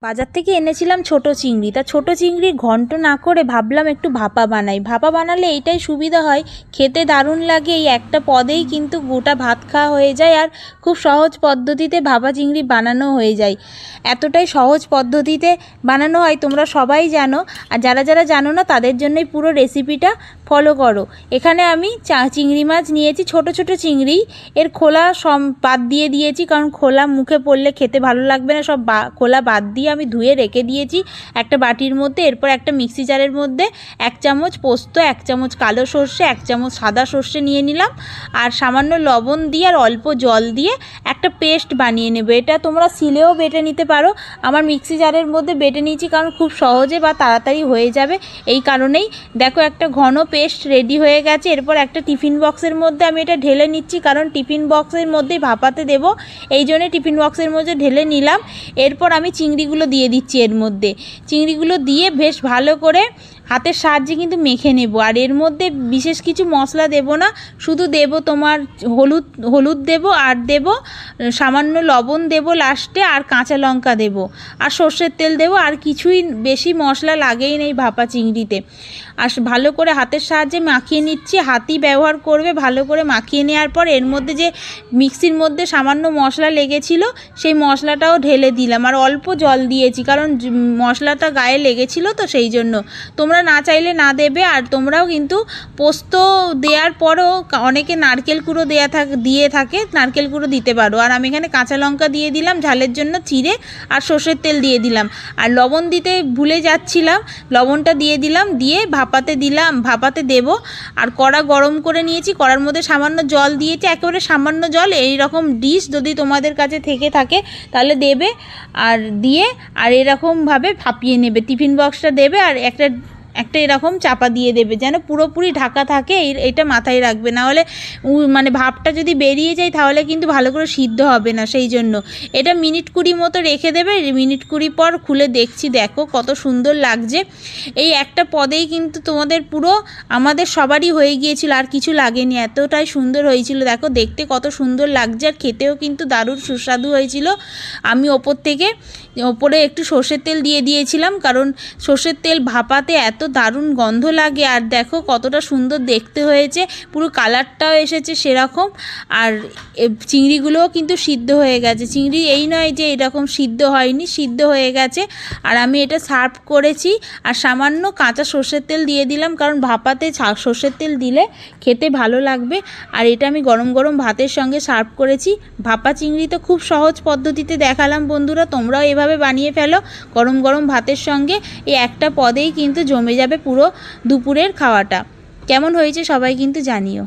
বাজার থেকে এনেছিলাম ছোট চিংড়ি। তা ছোট চিংড়ি ঘন্ট না করে ভাবলাম একটু ভাপা বানাই। ভাপা বানালে এইটাই সুবিধা হয়, খেতে দারুণ লাগে। এই একটা পদেই কিন্তু গোটা ভাত খাওয়া হয়ে যায়, আর খুব সহজ পদ্ধতিতে ভাপা চিংড়ি বানানো হয়ে যায়। এতটাই সহজ পদ্ধতিতে বানানো হয় তোমরা সবাই জানো, আর যারা যারা জানো না তাদের জন্যই পুরো রেসিপিটা ফলো করো। এখানে আমি চিংড়ি মাছ নিয়েছি, ছোট ছোট চিংড়ি। এর খোলা বাদ দিয়ে দিয়েছি, কারণ খোলা মুখে পড়লে খেতে ভালো লাগবে না। সব খোলা বাদ দিয়ে আমি ধুয়ে রেখে দিয়েছি একটা বাটির মধ্যে। এরপর একটা মিক্সি জারের মধ্যে 1 চামচ পোস্ত, 1 চামচ কালো সর্ষে, 1 চামচ সাদা সর্ষে নিয়ে নিলাম, আর সামান্য লবণ দিয়ে আর অল্প জল দিয়ে একটা পেস্ট বানিয়ে নেব। এটা তোমরা শিলেও বেটে নিতে পারো, আমার মিক্সি জারের মধ্যে বেটে নিয়েছি কারণ খুব সহজে বা তাড়াতাড়ি হয়ে যাবে। এই কারণেই দেখো একটা ঘন পেস্ট রেডি হয়ে গেছে। এরপর একটা টিফিন বক্সের মধ্যে আমি এটা ঢেলে নিচ্ছি, কারণ টিফিন বক্সের মধ্যেই ভাপাতে দেবো, এই জন্যে টিফিন বক্সের মধ্যে ঢেলে নিলাম। এরপর আমি চিংড়িগুলো দিয়ে দিচ্ছি এর মধ্যে। চিংড়িগুলো দিয়ে বেশ ভালো করে হাতের সাহায্যে কিন্তু মেখে নেব। আর এর মধ্যে বিশেষ কিছু মশলা দেব না, শুধু দেব তোমার হলুদ দেব, আর দেব সামান্য লবণ দেব লাস্টে, আর কাঁচা লঙ্কা দেব, আর সর্ষের তেল দেব। আর কিছুই বেশি মশলা লাগেই নেই ভাপা চিংড়িতে। আর ভালো করে হাতের সাহায্যে মাখিয়ে নিচ্ছি, হাতই ব্যবহার করবে। ভালো করে মাখিয়ে নেওয়ার পর এর মধ্যে যে মিক্সির মধ্যে সামান্য মশলা লেগেছিল সেই মশলাটাও ঢেলে দিলাম, আর অল্প জল দিয়েছি কারণ মশলাটা গায়ে লেগেছিল তো সেই জন্য। তোমরা না চাইলে না দেবে। আর তোমরাও কিন্তু পোস্ত দেওয়ার পরও অনেকে নারকেল কুড়ো দিয়ে থাকে, নারকেল কুড়ো দিতে পারো। আর আমি এখানে কাঁচা লঙ্কা দিয়ে দিলাম ঝালের জন্য চিড়ে, আর সর্ষের তেল দিয়ে দিলাম। আর লবণ দিতে ভুলে যাচ্ছিলাম, লবণটা দিয়ে দিলাম, দিয়ে ভাপাতে দেব। আর কড়া গরম করে নিয়েছি, কড়ার মধ্যে সামান্য জল দিয়েছি, একেবারে সামান্য জল। এই রকম ডিশ যদি তোমাদের কাছে থেকে থাকে তাহলে দেবে, আর দিয়ে আর এরকমভাবে ভাপিয়ে নেবে। টিফিন বক্সটা দেবে আর একটা এরকম চাপা দিয়ে দেবে, যেন পুরোপুরি ঢাকা থাকে। এটা মাথায় রাখবে, না হলে মানে ভাপটা যদি বেরিয়ে যায় তাহলে কিন্তু ভালো করে সিদ্ধ হবে না। সেই জন্য এটা মিনিট 20 মতো রেখে দেবে। মিনিট 20 পর খুলে দেখছি, দেখো কত সুন্দর লাগছে। এই একটা পদেই কিন্তু তোমাদের পুরো আমাদের সবারই হয়ে গিয়েছিল, আর কিছু লাগেনি, এতটাই সুন্দর হয়েছিল। দেখো দেখতে কত সুন্দর লাগছে, আর খেতেও কিন্তু দারুণ সুস্বাদু হয়েছিল। আমি ওপরে একটু সর্ষের তেল দিয়ে দিয়েছিলাম, কারণ সর্ষের তেল ভাপাতে এত দারুণ গন্ধ লাগে। আর দেখো কতটা সুন্দর দেখতে হয়েছে, পুরো কালারটাও এসেছে সেরকম। আর চিংড়িগুলোও কিন্তু সিদ্ধ হয়ে গেছে। চিংড়ি এই নয় যে এরকম সিদ্ধ হয়নি, সিদ্ধ হয়ে গেছে। আর আমি এটা সার্ভ করেছি, আর সামান্য কাঁচা সর্ষের তেল দিয়ে দিলাম, কারণ ভাপাতে সর্ষের তেল দিলে খেতে ভালো লাগবে। আর এটা আমি গরম গরম ভাতের সঙ্গে সার্ভ করেছি। ভাপা চিংড়ি তো খুব সহজ পদ্ধতিতে দেখালাম বন্ধুরা, তোমরাও এভাবে বানিয়ে ফেলো গরম গরম ভাতের সঙ্গে। এই একটা পদেই কিন্তু জমে যাবে পুরো দুপুরের খাওয়াটা। কেমন হয়েছে সবাই কিন্তু জানিও।